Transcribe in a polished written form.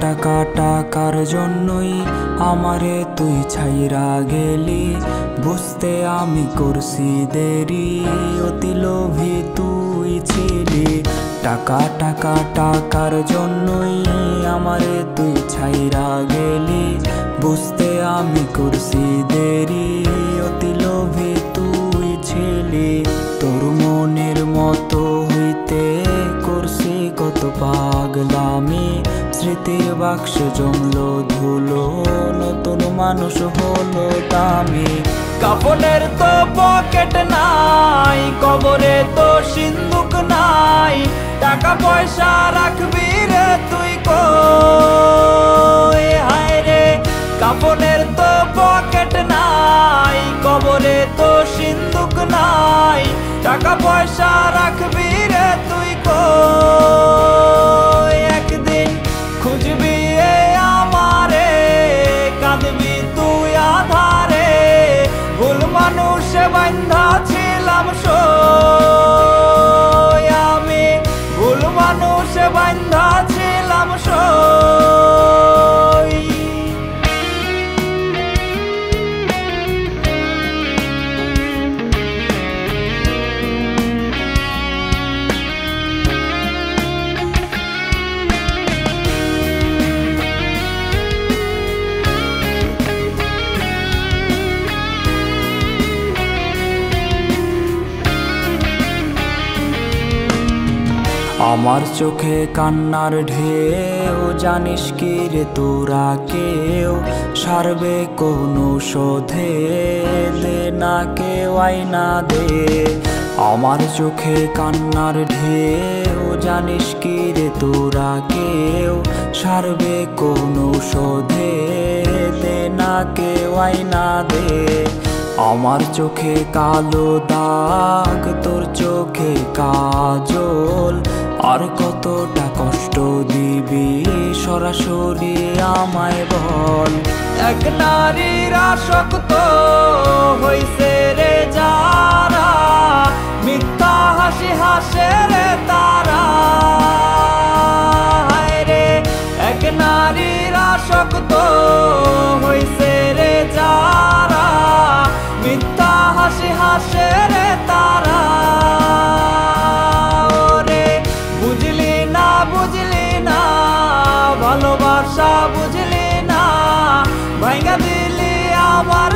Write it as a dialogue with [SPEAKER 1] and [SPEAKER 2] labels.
[SPEAKER 1] টাকা টাকার জন্যই আমারে তুই ছাইরা গেলি, বুঝতে আমি করছি দেরি, অতি লোভী তুই ছিলি। টাকা টাকা টাকার জন্যই আমারে তুই ছাইরা গেলি, বুঝতে আমি করছি দেরি, অতি লোভী তুই ছিলি। তোর মনের মতো হইতে করছি কত পাগলামি, স্মৃতির বাক্সে জমলো ধুলো, নতুন মানুষ হলো দামি। কাফনের তো পকেট নাই, কবরে তো সিন্দুক নাই, টাকা পয়সা রাখবি রে তুই কই? হায় রে, কাফনের তো পকেট নাই, কবরে তো সিন্দুক নাই, টাকা পয়সা রাখবি রে তুই কই? একদিন খুঁজবি আমারে, কাঁদবি তুই আধারে, ভুল মানুষে বান্ধা ছিলাম সই, আমি ভুল মানুষে বান্ধা ছিলাম সই। আমার চোখে কান্নার ঢেউ, জানিস কি রে তোরা কেউ সারবে কোনো শোধে, দে না কেউ আইনা দে। আমার চোখে কান্নার ঢেউ, জানিস কি রে তোরা কেউ সারবে কোনো শোধে, দে না কেউ আইনা দে। আমার চোখে কালো দাগ, তোর চোখে কাজল, আর কতটা কষ্ট দিবি সরাসরি আমায় বল। এক নারীর আসক্ত হইছে রে যারা, মিথ্যা হাসি হাসে রে তারা। হায় রে, এক নারীর আসক্ত হইছে রে যারা, মিথ্যা হাসি হাসে রে তারা। ওরে বুঝলি না, বুঝলি না, ভালোবাসা বুঝলি না, ভাঙা দিলি আমার